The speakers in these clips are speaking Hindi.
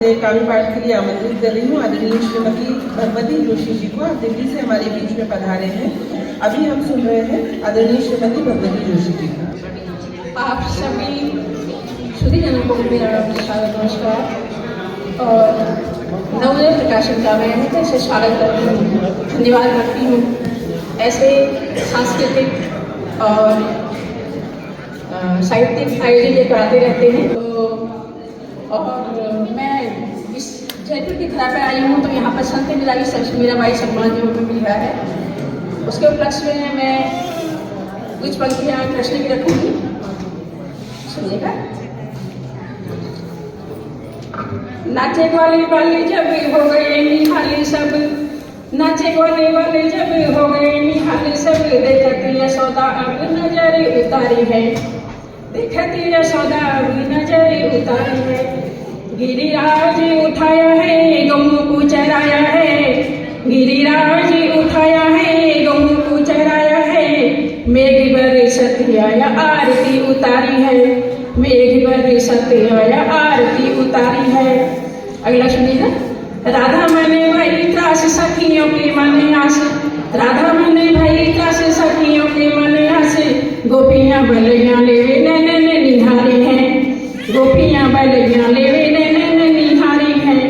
काव्य पाठ के लिए आमंत्रित कर रही हूँ आदरणीय श्रीमती भगवती जोशी जी को। आप दिल्ली से हमारे बीच में पधारे हैं। अभी हम सुन रहे हैं आदरणीय श्रीमती भगवती जोशी जी का। आप सभी श्रुतिजनों को मेरा स्वागत नमस्कार और नवोदय प्रकाशन का मैं ऐसे स्वागत करती हूँ, धन्यवाद करती हूँ। ऐसे सांस्कृतिक और साहित्यिक आयोजन ये कराते रहते हैं। तो और मैं इस जयपुर की धरा पर आई हूँ तो यहाँ पर संत मिलागी सबसे मेरा भाई सम्मान जो हमें मिल रहा है, उसके उपलक्ष्य में मैं कुछ पंक्तियाँ कृष्ण की रखूँगी, सुनिएगा। नाचे वाले वाले जब हो गए निहाले सब, नाचे वाले वाले जब हो गए निहाले सब, देखती यशोदा अब नजर उतारी है, देखती यशोदा अब नजर उतारी है। गिरिराज उठाया है गऊ को चराया है, गिरिराज उठाया है गऊ को चराया है, मेघ बरसत आया आरती उतारी है, मेघ बरसत आया आरती उतारी है। अगला सुनिए। राधा मने भाई त्रास सखियों के मने आस, राधा मने भाई त्रास सखियों के मने आस, गोपियां बलियां लेवे नैन निहारी हैं, गोपियां बलियां लेवे नैन निहारी हैं।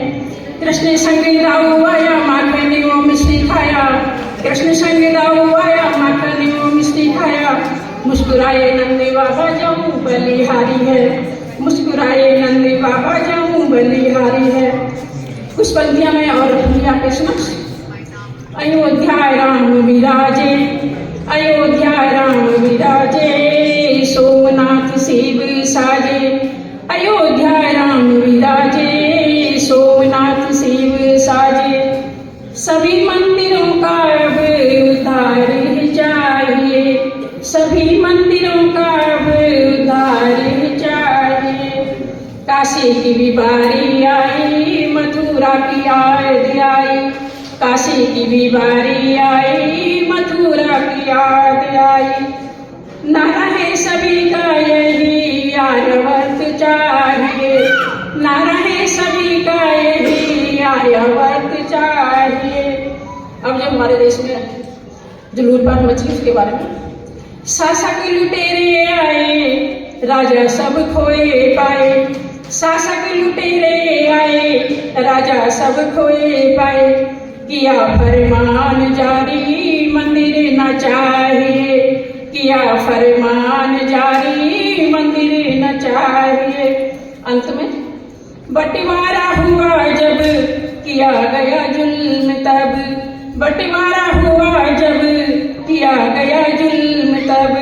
कृष्ण संग दाऊ आया माखन वो मिश्री खाया, कृष्ण संग दाऊ आया माखन वो मिश्री खाया, मुस्कुराए नंदी बाबा जाऊं बलिहारी है, मुस्कुराए नंदी बाबा जाऊं बलिहारी है। कुछ पंक्तियां मैं और लिया कृष्ण। अयोध्या राम विराजे, अयोध्या राम विराजे, सोमनाथ शिव साजे, अयोध्या राम विराजे, सोमनाथ शिव साजे। सभी मंदिरों का अब उद्धार चाहिए, सभी मंदिरों का अब उद्धार चाहिए। काशी की भी बारी आई, मथुरा की याद आई, काशी की भी बारी आई, मथुरा की याद आई। ना रहे सभी का यही आर्यावर्त चाहिए, ना रहे सभी का यही आर्यावर्त चाहिए। अब जो हमारे देश में जो लूटपाट मची उसके बारे में। शासक लुटेरे आए, राजा सब खोए पाए, शासक लुटेरे आए, राजा सब खोए पाए। किया फरमान जारी मंदिर न चाहिए, किया फरमान जारी मंदिर न चाहिए। अंत में बंटवारा हुआ जब किया गया जुल्म तब, बंटवारा हुआ जब किया गया जुल्म तब,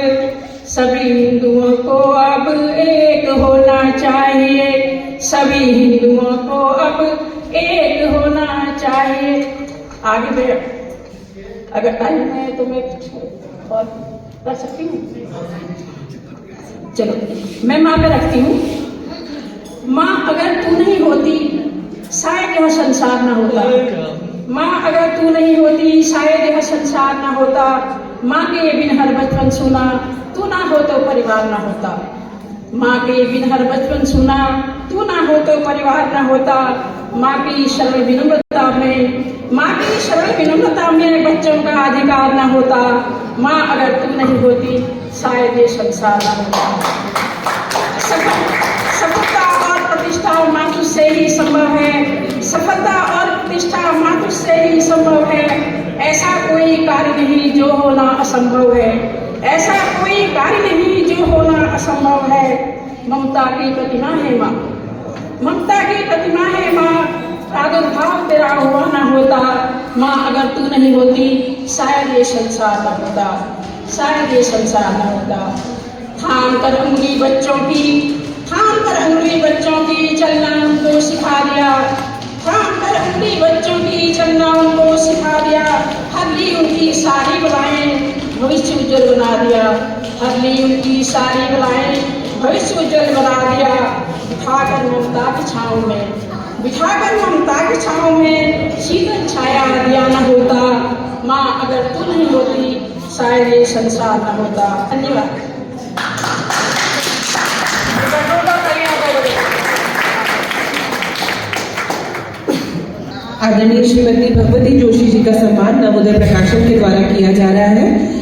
सभी हिंदुओं को अब एक होना चाहिए, सभी हिंदुओं को अब एक होना चाहिए। आगे मैं अगर टाइम है तो मैं कुछ और कर सकती हूँ। चलो मैं माँ पे रखती हूँ। माँ अगर तू नहीं होती शायद यह संसार ना होता, माँ अगर तू नहीं होती शायद यह संसार ना होता। माँ के बिन हर बचपन सुना, तू ना हो तो परिवार ना होता। माँ के बिन हर बचपन सुना, तू ना हो तो परिवार ना होता। माँ की सरल विनम्रता में, माँ की सरल विनम्रता में बच्चों का अधिकार ना होता। माँ अगर तू नहीं होती शायद ये संसार ना होता। सफलता और प्रतिष्ठा मातृ से ही संभव है, सफलता और प्रतिष्ठा मातृ से ही संभव है। ऐसा कोई कार्य नहीं जो होना असंभव है, ऐसा कोई कार्य नहीं जो होना असंभव है। ममता की प्रतिमा है माँ, ममता की प्रतिमा है माँ, प्रादुर्भाव तेरा हुआ ना होता। माँ अगर तू नहीं होती शायद ये संसार न होता, शायद ये संसार न होता। थाम कर अंगुली बच्चों की, थाम कर अंगुली बच्चों की चलना उनको सिखा दिया, थाम कर अंगुली बच्चों की चलना उनको सिखा दिया। हर ली उनकी सारी बलाएं भविष्य उज्जवल बना दिया, हर ली उनकी सारी बलाएं भविष्य उज्जवल बना दिया। बिठाकर ममता की छाँव में, बिठाकर ममता की छाँव में शीतल छाया दिया न होता। माँ अगर तू नहीं होती शायद ये संसार न होता। धन्यवाद। आदरणीय श्रीमती भगवती जोशी जी का सम्मान नवोदय प्रकाशन के द्वारा किया जा रहा है।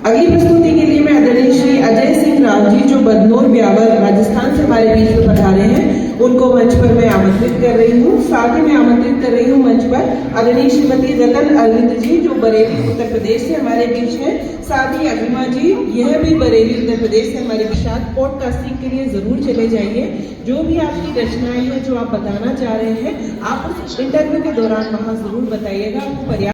अगली प्रस्तुति के लिए मैं आदरणीय श्री अजय सिंह राव जी जो बदनौर ब्यावर राजस्थान से हमारे बीच में पधारे हैं उनको मंच पर मैं आमंत्रित कर रही हूँ। साथ ही मैं आमंत्रित कर रही हूँ मंच पर आदरणीय श्रीमती रतन अरविंद जी जो बरेली उत्तर प्रदेश से हमारे बीच हैं। साथ ही अभिमा जी यह भी बरेली उत्तर प्रदेश से हमारे साथ पॉडकास्टिंग के लिए जरूर चले जाइए। जो भी आपकी रचनाएं हैं जो आप बताना चाह रहे हैं आप उस इंटरव्यू के दौरान वहाँ जरूर बताइएगा। आपको पर्याप्त